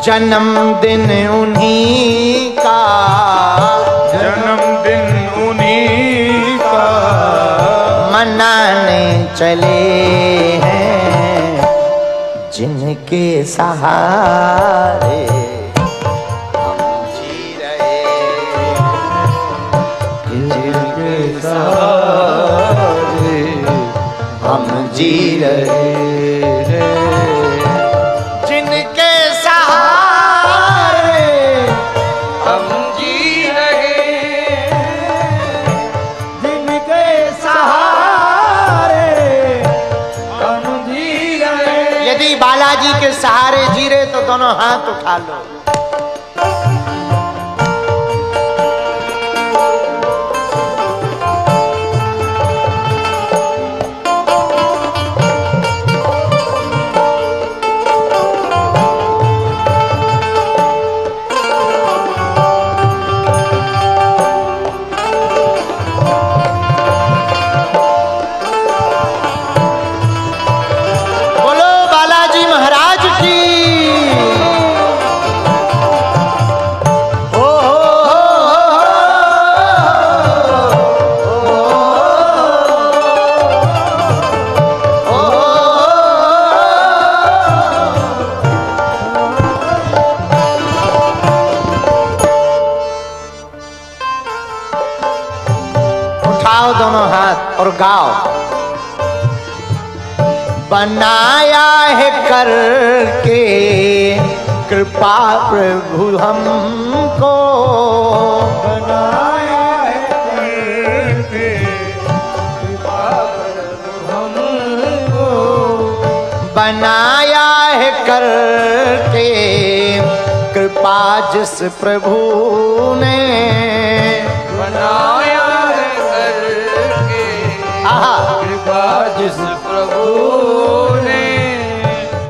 जन्मदिन उन्हीं का, जन्मदिन उन्हीं का मनाने चले हैं, जिनके सहारे हम जी रहे हैं, जिनके सहारे हम जी रहे हैं, जिनके सहारे हम जी रहे हैं, जिनके सहारे हम जी रहे हैं। यदि बालाजी के सहारे जी रहे तो दोनों हाथ उठा लो। दोनों हाथ और गाओ। बनाया है करके कृपा प्रभु हमको, बनाया है करके कृपा प्रभु हमको, बनाया है करके कृपा जिस प्रभु ने बनाया कृपा जिस प्रभु ने,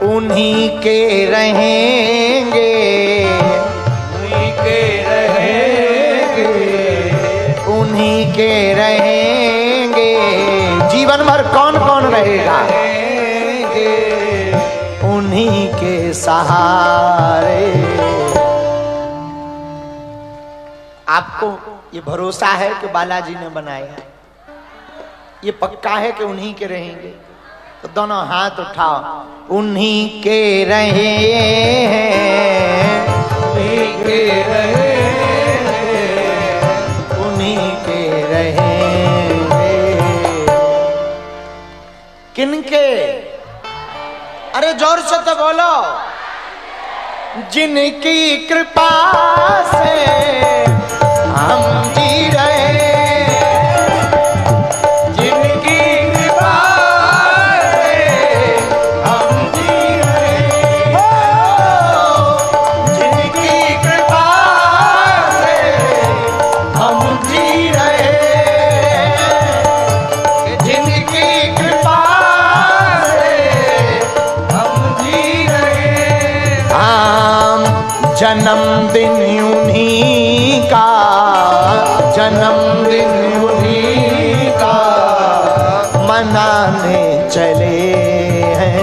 उन्हीं के रहेंगे, उन्हीं के रहेंगे, उन्हीं के रहेंगे। जीवन भर कौन कौन रहेगा? उन्हीं के सहारे। आपको ये भरोसा है कि बालाजी ने बनाया, ये पक्का है कि उन्हीं के रहेंगे, तो दोनों हाथ उठाओ। उन्हीं के रहे हैं, उन्हीं के रहे हैं, उन्हीं के रहेंगे। किनके? अरे जोर से तो बोलो। जिनकी कृपा से हम जी रहे हैं, जन्मदिन उन्हीं का, जन्मदिन उन्हीं का मनाने चले हैं,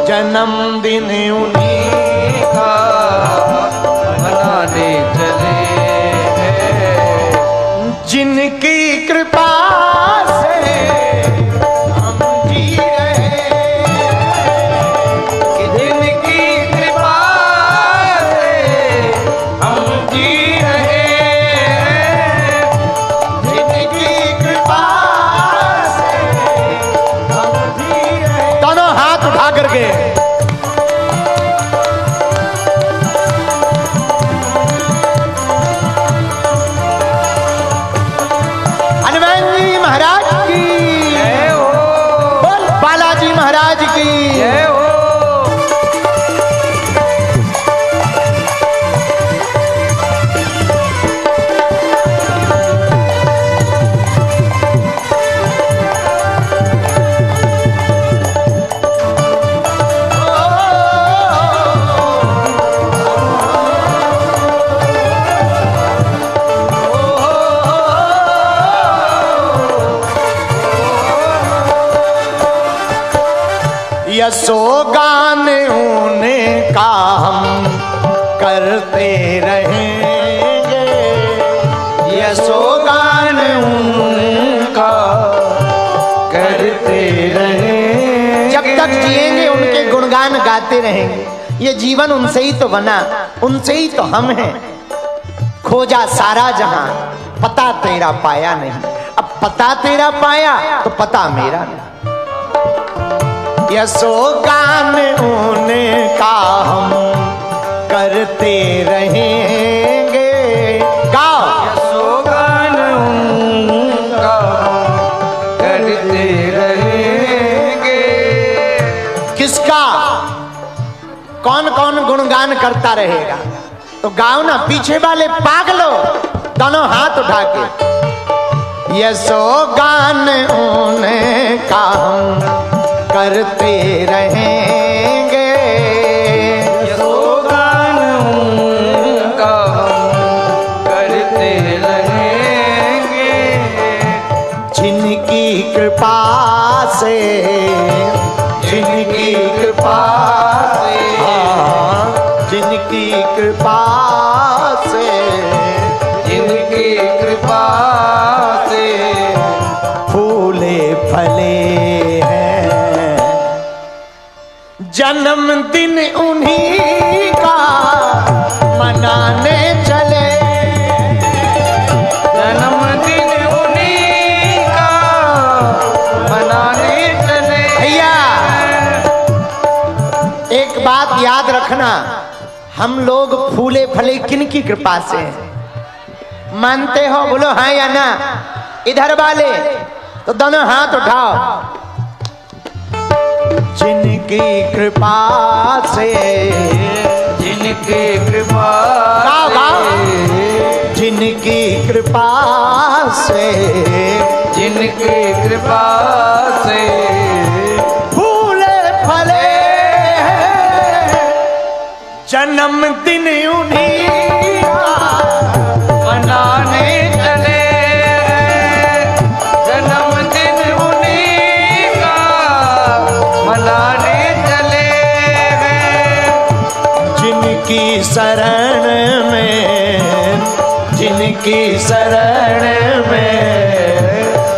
जन्मदिन उन्हीं का मनाने चले हैं, जिनकी कृपा से यशोगान उनका हम गाते रहेंगे। ये जीवन उनसे ही तो बना, उनसे ही तो हम हैं। खोजा सारा जहां, पता तेरा पाया नहीं। अब पता तेरा पाया तो पता मेरा नहीं। यसो गान उनका हम करते रहेंगे। गाओ। यसो गान उनका करते रहेंगे। किसका? कौन कौन गुणगान करता रहेगा? तो गाओ ना, पीछे वाले पागलो दोनों हाथ उठा के। यसो गान उनका हम करते रहेंगे। यसो गान उनका करते रहेंगे। जिनकी कृपा से, जिनकी कृपा से, जिनकी कृपा से, जिनकी कृपा से फूले फले हैं। जन्मदिन उन्हीं का मनाने चले। जन्मदिन उन्हीं का मनाने चले। भैया एक बात याद रखना, हम लोग फूले फले किन की कृपा से हैं? मानते हो? बोलो हाँ या ना। इधर वाले तो दोनों हाथ उठाओ। जिनकी कृपा से, जिनकी कृपा गाओ गाओ। से, जिनकी कृपा से, जिनकी कृपा से फूले फले हैं। जन्मदिन उन्हीं का मनाने चले। जन्मदिन उन्हीं का मनाने चले। जिनकी शरण में, जिनकी शरण में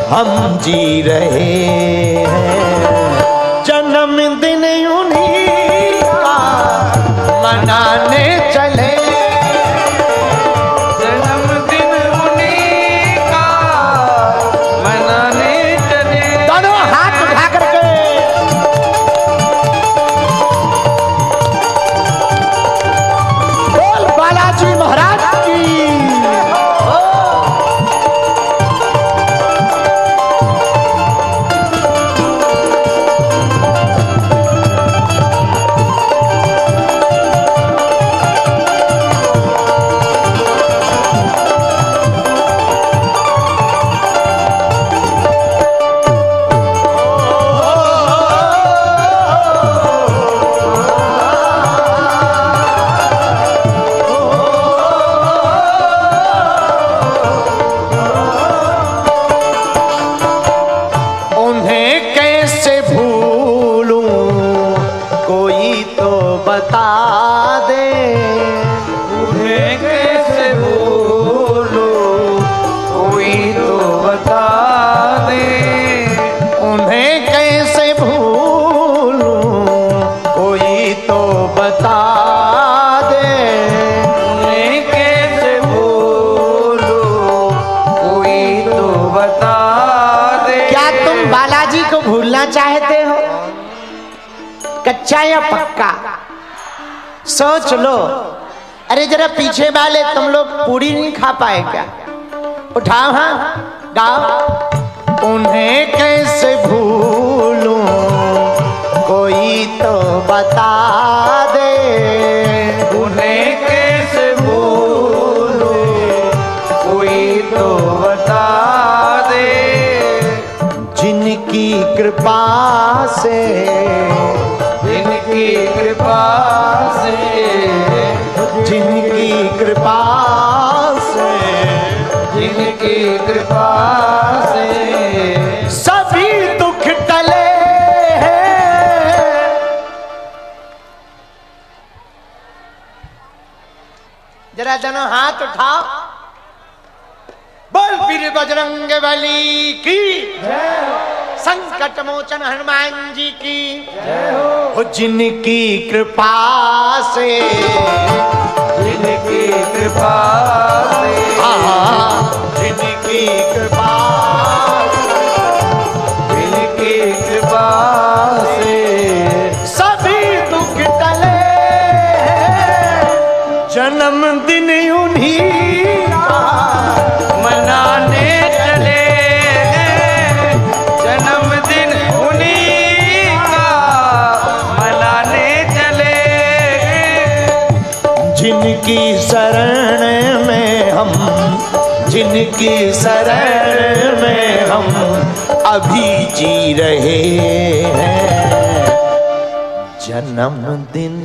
हम जी रहे हैं। जन्मदिन उन्हीं का मनाने चले। जन्मदिन उन्हीं का मनाने चले। दोनों हाथ उठा करके बोल बालाजी महाराज की। बता दे। उन्हें कैसे भूलूं, कोई तो बता दे। उन्हें कैसे भूलूं, कोई तो बता दे। उन्हें कैसे भूलूं, कोई तो बता दे। क्या तुम बालाजी को भूलना चाहते हो? कच्चा या पक्का? सोच लो। अरे जरा पीछे वाले तुम लोग पूरी नहीं खा पाए क्या? उठाओ हाँ, गाओ। उन्हें कैसे भूलूं, कोई तो बता दे। उन्हें कैसे भूलूं, कोई तो बता दे। जिनकी कृपा से, जिनकी कृपा से, जिनकी कृपा से, जिनकी कृपा से सभी दुख टले हैं। जरा दोनों हाथ उठाओ, बोल वीर बजरंग बली की। संकट मोचन हनुमान जी की हो जिनकी कृपा से, जिनकी कृपा से, जिनकी कृपा, जिनकी कृपा से सभी दुख टले, जन्मदिन उन्हीं का मनाने चले, जन्मदिन उन्हीं का मनाने चले। जिनकी शरण में हम, जिनकी शरण में हम अभी जी रहे हैं, जन्मदिन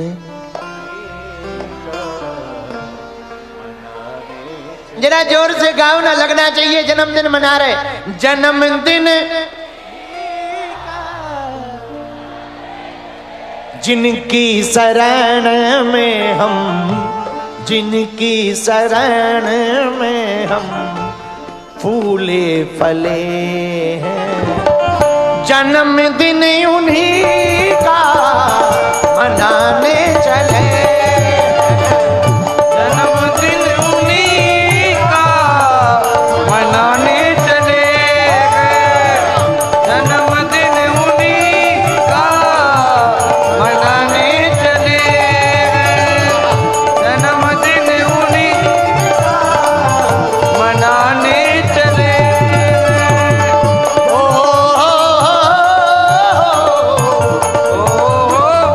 जरा जोर से गाओ ना, लगना चाहिए जन्मदिन मना रहे। जन्मदिन जिनकी शरण में हम, जिनकी शरण में हम फूले फले हैं, जन्मदिन उन्हीं का मनाने चले, जन्मदिन उन्हीं का मनाने चले, जन्मदिन उन्हीं का मनाने चले, जन्मदिन उन्हीं का मनाने चले।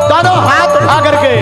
दोनों हाथ उठा करके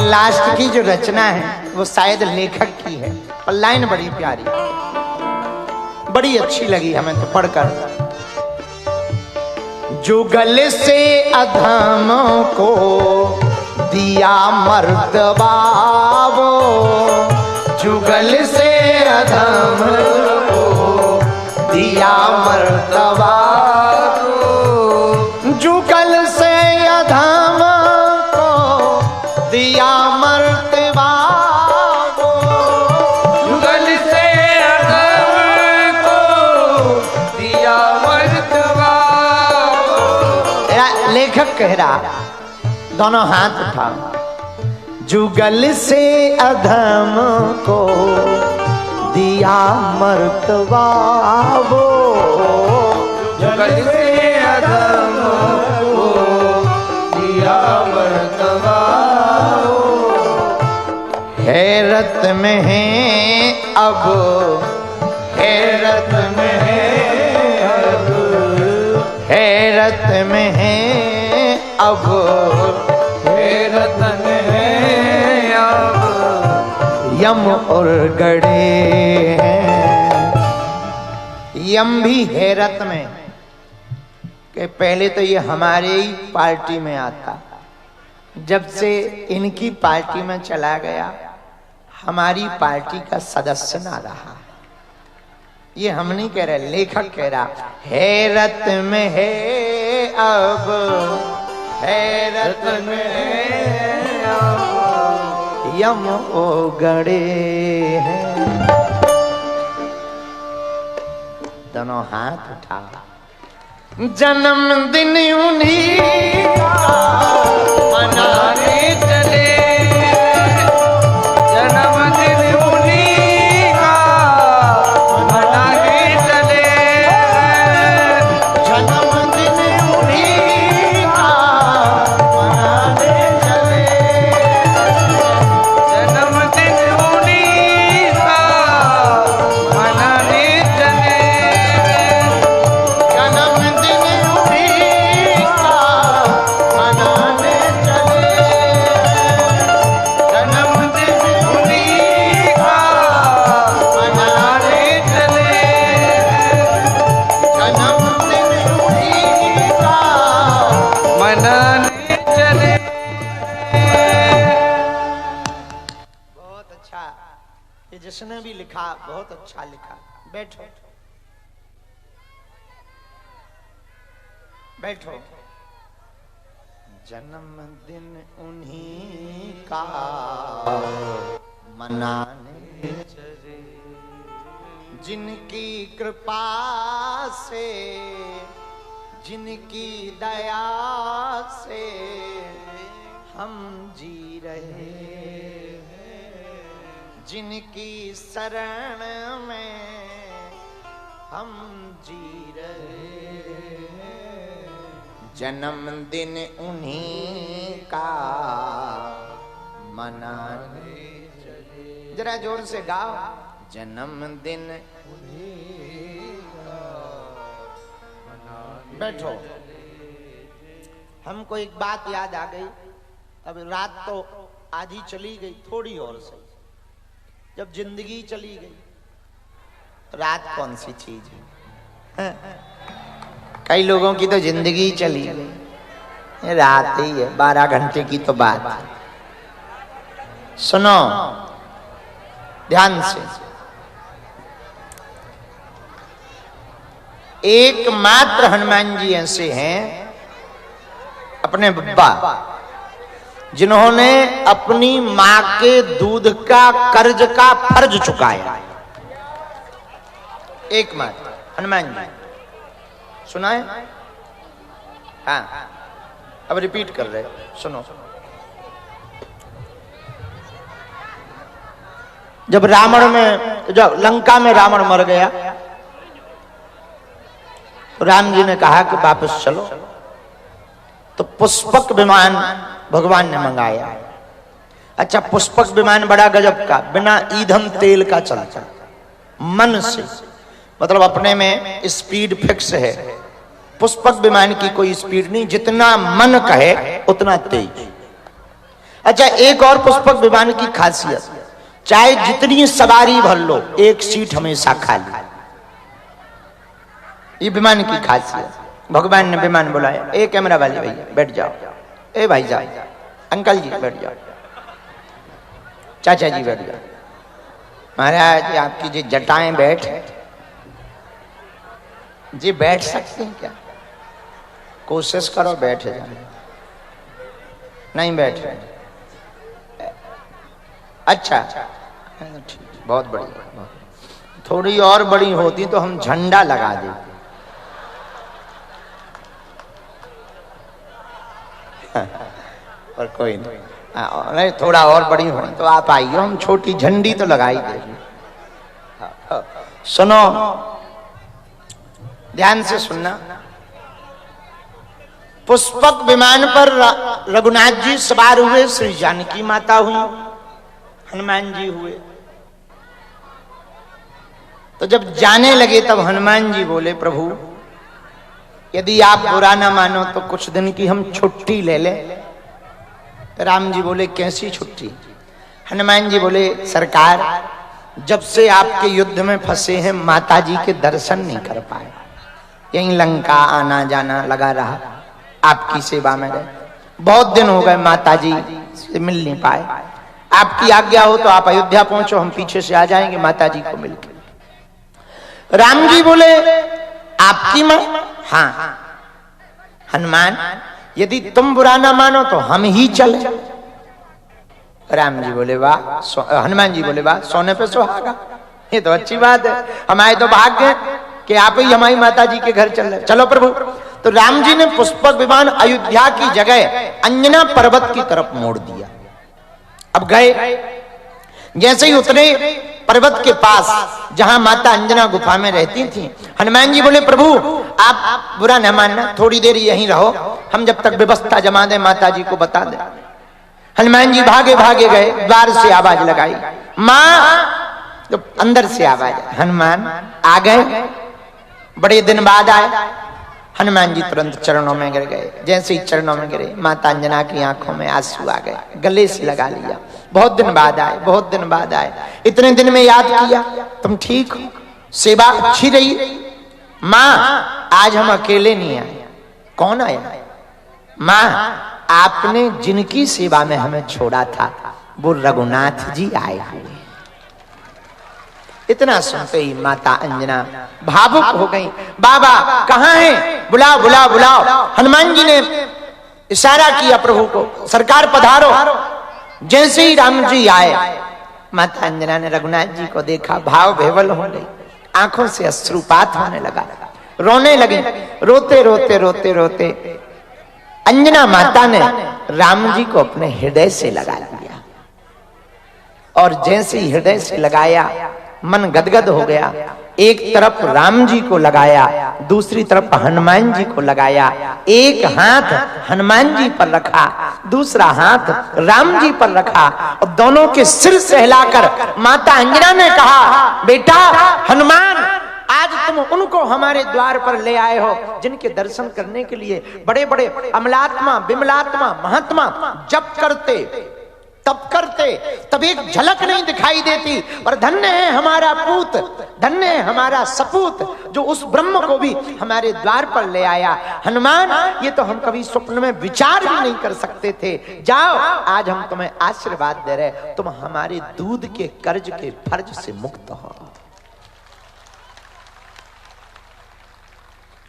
लास्ट की जो रचना है वो शायद लेखक की है, और लाइन बड़ी प्यारी, बड़ी अच्छी लगी हमें तो पढ़कर। जुगल से अधमों को दिया मर्तबा वो, जुगल से अधम को दिया मर्तबा को, जुगल से अधम को दिया मर्तबा वो, जुगल से अधम को दिया मर्तबा को। लेखक कह रहा, दोनों हाथ उठाओ। जुगल से अधम को दिया मर्तबा वो, जुगल से अधम को दिया मर्तबा वो। हैरत में है अब, हैरत में है अब, हैरत में है अब, हैरत में है अब, यम और गड़े हैं। यम भी हैरत में कि पहले तो ये हमारे ही पार्टी में आता, जब से इनकी पार्टी में चला गया हमारी पार्टी का सदस्य ना रहा। ये हम नहीं कह रहे, लेखक कह रहा। हैरत में है अब, हैरत में है अब, यम ओ गड़े हैं। दोनों हाथ उठा। जन्मदिन उन्हीं का मनाने चले, जन्मदिन उन्हीं का मनाने चले, जन्मदिन उन्हीं का मनाने चले, जन्मदिन उन्हीं का मनाने चले, जन्मदिन उन्हीं कि जिसने भी लिखा बहुत अच्छा लिखा। बैठो बैठो। जन्मदिन उन्हीं का मनाने चले, जिनकी कृपा से, जिनकी दया से हम जी रहे हैं, जिनकी शरण में हम जी रहे हैं। जन्मदिन उन्हीं का मनाने चले। जरा जोर से गाओ। जन्मदिन उन्हीं का मनाने। बैठो। हमको एक बात याद आ गई। अब रात तो आधी चली गई, थोड़ी और सही। जब जिंदगी चली गई तो रात कौन सी चीज है? कई लोगों की तो जिंदगी चली गई, रात ही है, 12 घंटे की तो बात है। सुनो ध्यान से। एकमात्र हनुमान जी ऐसे हैं अपने बब्बा जिन्होंने अपनी मां के दूध का कर्ज का फर्ज चुकाया। एकमात्र हनुमान जी। सुना है? हाँ, अब रिपीट कर रहे। सुनो। जब रावण में, जब लंका में रावण मर गया तो राम जी ने कहा कि वापस चलो, तो पुष्पक विमान भगवान ने मंगाया। अच्छा, पुष्पक विमान बड़ा गजब का, बिना ईंधन तेल का चलता, मन से, मतलब अपने में स्पीड फिक्स है। पुष्पक विमान की कोई स्पीड नहीं, जितना मन कहे उतना तेज। अच्छा, एक और पुष्पक विमान की खासियत, चाहे जितनी सवारी भर लो, एक सीट हमेशा खाली। ये विमान की खासियत। भगवान ने विमान बुलाया, ए कैमरा वाले भैया बैठ जाओ, ए भाई जाओ, अंकल जी बैठ जाओ, चाचा जी बैठ जाओ, महाराज आपकी जी जटाएं बैठ जी, बैठ सकते हैं क्या? कोशिश करो बैठ जाए। नहीं बैठ रहे। अच्छा ठीक, बहुत बढ़िया। थोड़ी और बड़ी होती तो हम झंडा लगा देते। पर कोई नहीं, नहीं थोड़ा और बड़ी हो तो आप आइए, हम छोटी झंडी तो लगा ही देंगे। सुनो ध्यान से सुनना। पुष्पक विमान पर रघुनाथ जी सवार हुए, श्री जानकी माता हुई, हनुमान जी हुए। तो जब जाने लगे तब हनुमान जी बोले, प्रभु यदि आप बुरा ना मानो तो कुछ दिन की हम छुट्टी ले लें। राम जी बोले, कैसी छुट्टी? हनुमान जी बोले, सरकार जब से आपके युद्ध में फंसे हैं माता जी के दर्शन नहीं कर पाए, यहीं लंका आना जाना लगा रहा, आपकी सेवा में गए, बहुत दिन हो गए माता जी से मिल नहीं पाए। आपकी आज्ञा हो तो आप अयोध्या पहुंचो, हम पीछे से आ जाएंगे माता जी को मिलकर। राम जी बोले, आपकी मां? हाँ। हनुमान यदि तुम बुरा ना मानो तो हम ही चले। राम जी बोले वाह, हनुमान जी बोले वाह, सोने पे सुहागा, ये तो अच्छी बात है, हमारे तो भाग्य कि आप ही हमारी माता जी के घर चल रहे, चलो प्रभु। तो राम जी ने पुष्पक विमान अयोध्या की जगह अंजना पर्वत की तरफ मोड़ दिया। अब गए, जैसे ही उतरे पर्वत के पास जहां माता अंजना गुफा में रहती थी, हनुमान जी बोले, प्रभु आप बुरा न मानना, थोड़ी देर यहीं रहो, हम जब तक व्यवस्था जमा दे माता जी को बता दे। हनुमान जी भागे भागे गए, द्वार से आवाज लगाई, मां। तो अंदर से आवाज, हनुमान आ गए, बड़े दिन बाद आए। हनुमान जी तुरंत चरणों में गिर गए। जैसे ही चरणों में गिरे, माता अंजना की आंखों में आंसू आ गए, गले से लगा लिया, बहुत दिन बाद आए, बहुत दिन बाद आए, इतने दिन में याद किया, तुम ठीक हो, सेवा अच्छी रही? माँ आज हम अकेले नहीं आए। कौन आया? माँ आपने जिनकी सेवा में हमें छोड़ा था वो रघुनाथ जी आए हुए। इतना सुनते ही माता अंजना भावुक हो गई। बाबा कहाँ हैं? बुलाओ बुलाओ बुलाओ। हनुमान जी ने इशारा किया प्रभु को, सरकार पधारो। जैसे ही राम जी आए, माता अंजना ने रघुनाथ जी को देखा, भाव विह्वल हो गई, आंखों से अश्रुपात होने लगा, रोने लगे। रोते रोते रोते रोते अंजना माता ने राम जी को अपने हृदय से लगा लिया, और जैसे ही हृदय से लगाया मन गदगद हो गया। एक तरफ राम जी को लगाया, दूसरी तरफ हनुमान जी को लगाया। एक हाथ हनुमान जी पर रखा, दूसरा हाथ राम जी पर रखा, और दोनों के सिर से हिलाकर माता अंजना ने कहा, बेटा हनुमान, आज तुम उनको हमारे द्वार पर ले आए हो जिनके दर्शन करने के लिए बड़े बड़े अमलात्मा, विमलात्मा, महात्मा जप करते, तब करते, तब एक झलक नहीं दिखाई देती। पर धन्य है हमारा पूत, धन्य है हमारा सपूत, जो उस ब्रह्म को भी हमारे द्वार पर ले आया। हनुमान, ये तो हम कभी स्वप्न में विचार भी नहीं कर सकते थे। जाओ, आज हम तुम्हें आशीर्वाद दे रहे, तुम हमारे दूध के कर्ज के फर्ज से मुक्त हो।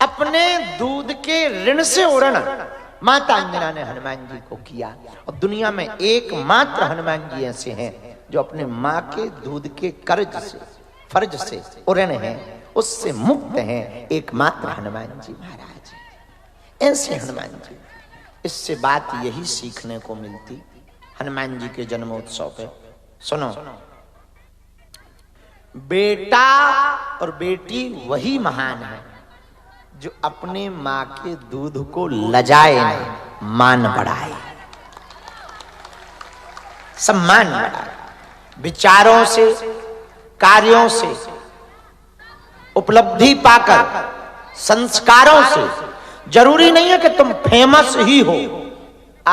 अपने दूध के ऋण से उड़न माता अंजना ने हनुमान जी को किया, और दुनिया में एकमात्र हनुमान जी ऐसे हैं जो अपने माँ के दूध के कर्ज से, फर्ज से उड़न हैं, उससे मुक्त हैं, एकमात्र हनुमान जी महाराज। ऐसे हनुमान जी, इससे बात यही सीखने को मिलती हनुमान जी के जन्मोत्सव पे। सुनो, बेटा और बेटी वही महान है जो अपने माँ के दूध को लजाए नहीं, मान बढ़ाए, सम्मान बढ़ाए। विचारों से, कार्यों से, उपलब्धि पाकर, संस्कारों से। जरूरी नहीं है कि तुम फेमस ही हो,